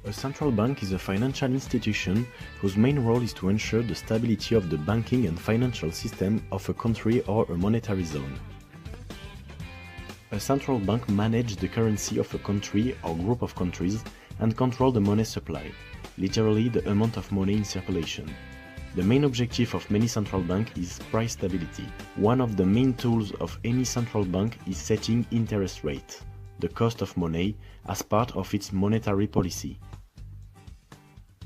A central bank is a financial institution whose main role is to ensure the stability of the banking and financial system of a country or a monetary zone. A central bank manages the currency of a country or group of countries and controls the money supply, literally the amount of money in circulation. The main objective of many central banks is price stability. One of the main tools of any central bank is setting interest rate, the cost of money, as part of its monetary policy.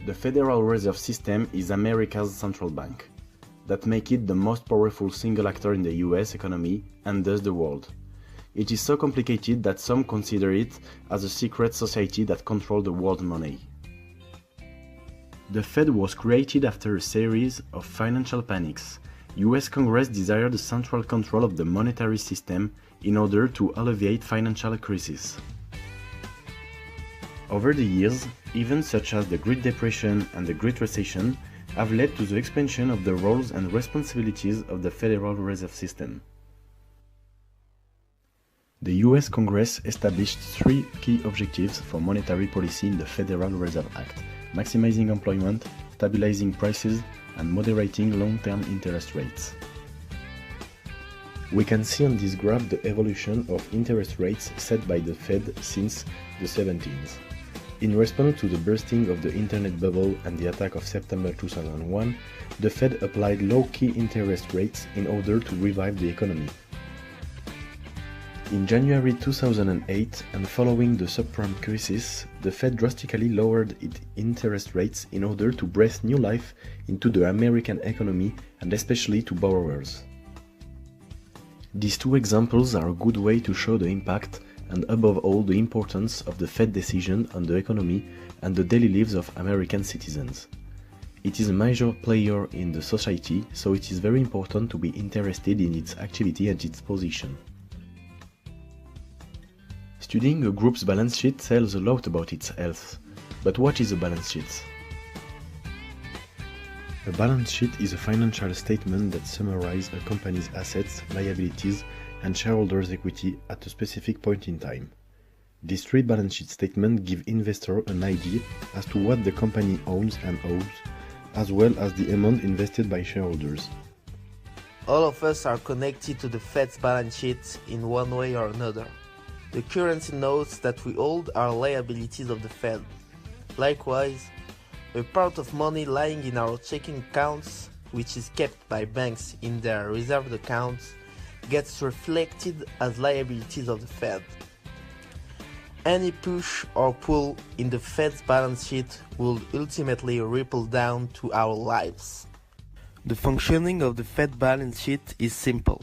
The Federal Reserve System is America's central bank. That makes it the most powerful single actor in the US economy and thus the world. It is so complicated that some consider it as a secret society that controls the world money. The Fed was created after a series of financial panics. US Congress desired the central control of the monetary system in order to alleviate financial crisis. Over the years, events such as the Great Depression and the Great Recession have led to the expansion of the roles and responsibilities of the Federal Reserve System. The US Congress established three key objectives for monetary policy in the Federal Reserve Act: maximizing employment, stabilizing prices, and moderating long-term interest rates. We can see on this graph the evolution of interest rates set by the Fed since the 70s. In response to the bursting of the internet bubble and the attack of September 2001, the Fed applied low-key interest rates in order to revive the economy. In January 2008 and following the subprime crisis, the Fed drastically lowered its interest rates in order to breathe new life into the American economy and especially to borrowers. These two examples are a good way to show the impact and above all the importance of the Fed decision on the economy and the daily lives of American citizens. It is a major player in the society, so it is very important to be interested in its activity and its position. Studying a group's balance sheet tells a lot about its health. But what is a balance sheet? A balance sheet is a financial statement that summarizes a company's assets, liabilities, and shareholders' equity at a specific point in time. These three balance sheet statements give investors an idea as to what the company owns and owes, as well as the amount invested by shareholders. All of us are connected to the Fed's balance sheet in one way or another. The currency notes that we hold are liabilities of the Fed. Likewise, a part of money lying in our checking accounts, which is kept by banks in their reserved accounts, gets reflected as liabilities of the Fed. Any push or pull in the Fed's balance sheet will ultimately ripple down to our lives. The functioning of the Fed balance sheet is simple.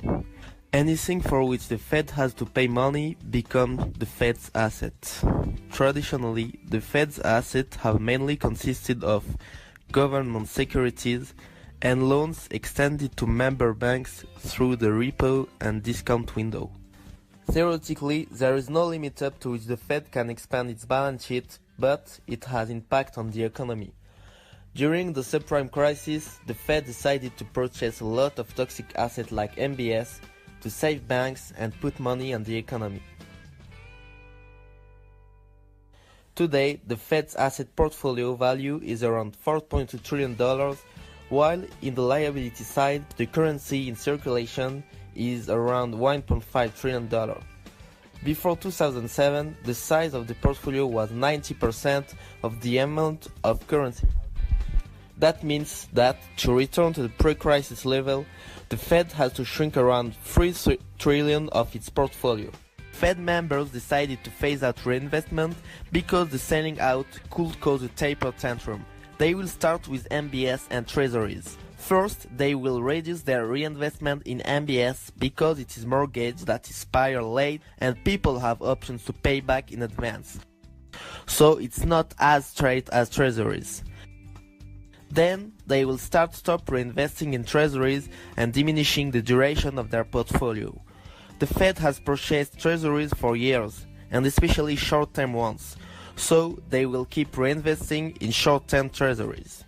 Anything for which the Fed has to pay money becomes the Fed's assets. Traditionally, the Fed's assets have mainly consisted of government securities and loans extended to member banks through the repo and discount window. Theoretically, there is no limit up to which the Fed can expand its balance sheet, but it has impact on the economy. During the subprime crisis, the Fed decided to purchase a lot of toxic assets like MBS to save banks and put money on the economy. Today, the Fed's asset portfolio value is around $4.2 trillion, while in the liability side, the currency in circulation is around $1.5 trillion. Before 2007, the size of the portfolio was 90% of the amount of currency. That means that, to return to the pre-crisis level, the Fed has to shrink around $3 trillion of its portfolio. Fed members decided to phase out reinvestment because the selling out could cause a taper tantrum. They will start with MBS and treasuries. First, they will reduce their reinvestment in MBS because it is mortgage that expire late and people have options to pay back in advance. So it's not as straight as treasuries. Then they will stop reinvesting in treasuries and diminishing the duration of their portfolio. The Fed has purchased treasuries for years, and especially short-term ones, so they will keep reinvesting in short-term treasuries.